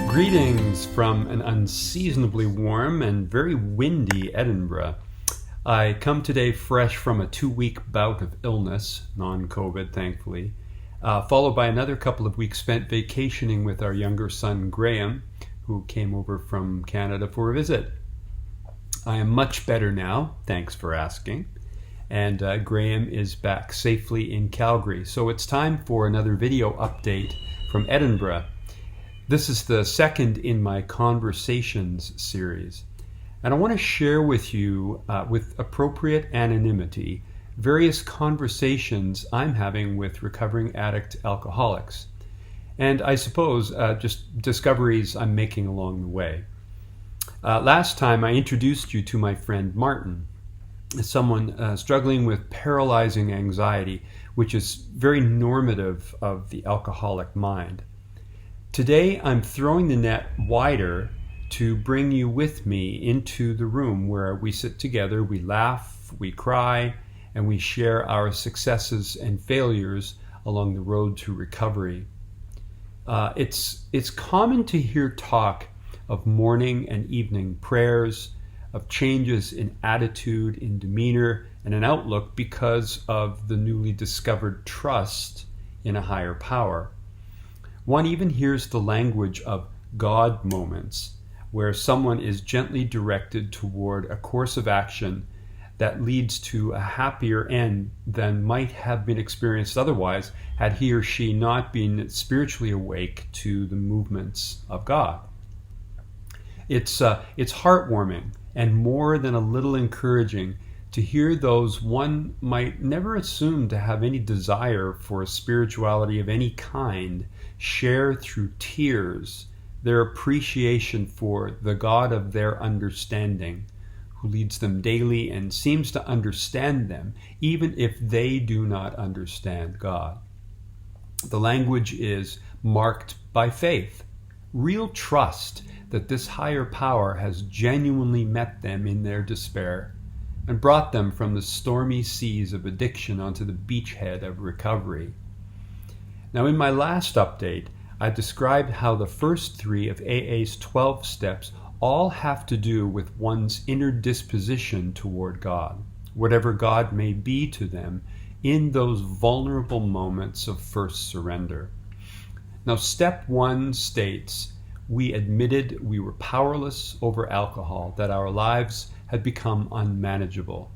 Greetings from an unseasonably warm and very windy Edinburgh. I come today fresh from a 2-week bout of illness, non-COVID thankfully, followed by another couple of weeks spent vacationing with our younger son Graham, who came over from Canada for a visit. I am much better now, thanks for asking, and Graham is back safely in Calgary. So it's time for another video update from Edinburgh. This is the second in my Conversations series, and I want to share with you, with appropriate anonymity, various conversations I'm having with recovering addict alcoholics, and I suppose just discoveries I'm making along the way. Last time I introduced you to my friend Martin, someone struggling with paralyzing anxiety, which is very normative of the alcoholic mind. Today, I'm throwing the net wider to bring you with me into the room where we sit together, we laugh, we cry, and we share our successes and failures along the road to recovery. It's common to hear talk of morning and evening prayers, of changes in attitude, in demeanor, and an outlook because of the newly discovered trust in a higher power. One even hears the language of God moments, where someone is gently directed toward a course of action that leads to a happier end than might have been experienced otherwise had he or she not been spiritually awake to the movements of God. It's heartwarming and more than a little encouraging to hear those one might never assume to have any desire for spirituality of any kind share through tears their appreciation for the God of their understanding, who leads them daily and seems to understand them, even if they do not understand God. The language is marked by faith, real trust that this higher power has genuinely met them in their despair and brought them from the stormy seas of addiction onto the beachhead of recovery. Now, in my last update, I described how the first 3 of AA's 12 steps all have to do with one's inner disposition toward God, whatever God may be to them in those vulnerable moments of first surrender. Now, step 1 states, we admitted we were powerless over alcohol, that our lives had become unmanageable.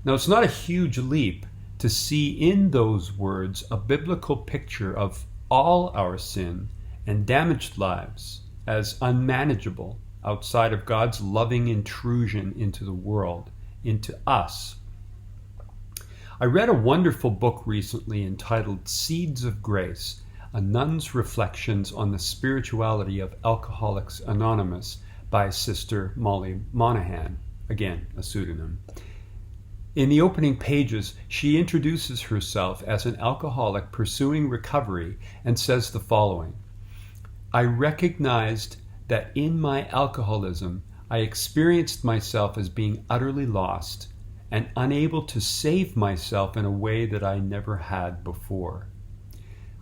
Now, it's not a huge leap to see in those words a biblical picture of all our sin and damaged lives as unmanageable outside of God's loving intrusion into the world, into us. I read a wonderful book recently entitled Seeds of Grace, a nun's reflections on the spirituality of Alcoholics Anonymous by Sister Molly Monahan, again, a pseudonym. In the opening pages, she introduces herself as an alcoholic pursuing recovery and says the following: I recognized that in my alcoholism, I experienced myself as being utterly lost and unable to save myself in a way that I never had before.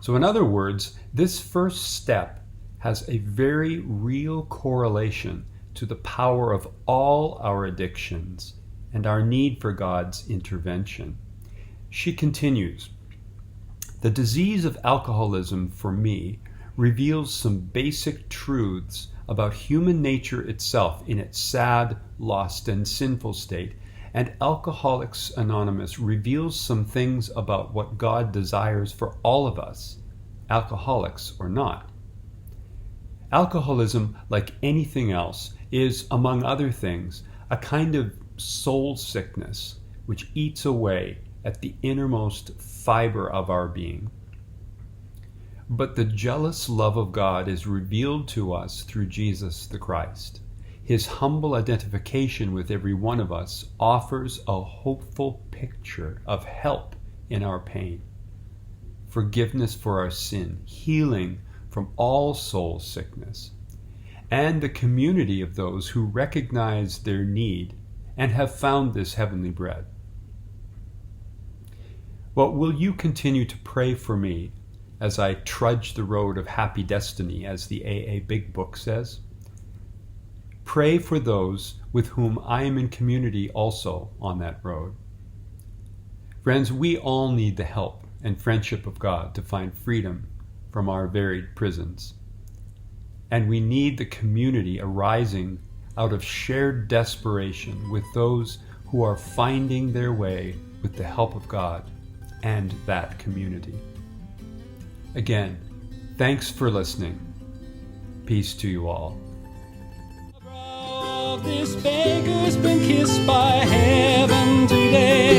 So in other words, this first step has a very real correlation to the power of all our addictions and our need for God's intervention. She continues, the disease of alcoholism for me reveals some basic truths about human nature itself in its sad, lost, and sinful state, and Alcoholics Anonymous reveals some things about what God desires for all of us, alcoholics or not. Alcoholism, like anything else, is, among other things, a kind of soul sickness which eats away at the innermost fiber of our being. But the jealous love of God is revealed to us through Jesus the Christ. His humble identification with every one of us offers a hopeful picture of help in our pain, forgiveness for our sin, healing from all soul sickness, and the community of those who recognize their need and have found this heavenly bread. Well, will you continue to pray for me as I trudge the road of happy destiny, as the AA Big Book says. Pray for those with whom I am in community also on that road. Friends, we all need the help and friendship of God to find freedom from our varied prisons. And we need the community arising out of shared desperation with those who are finding their way with the help of God and that community. Again, thanks for listening. Peace to you all. This beggar's been kissed by heaven today.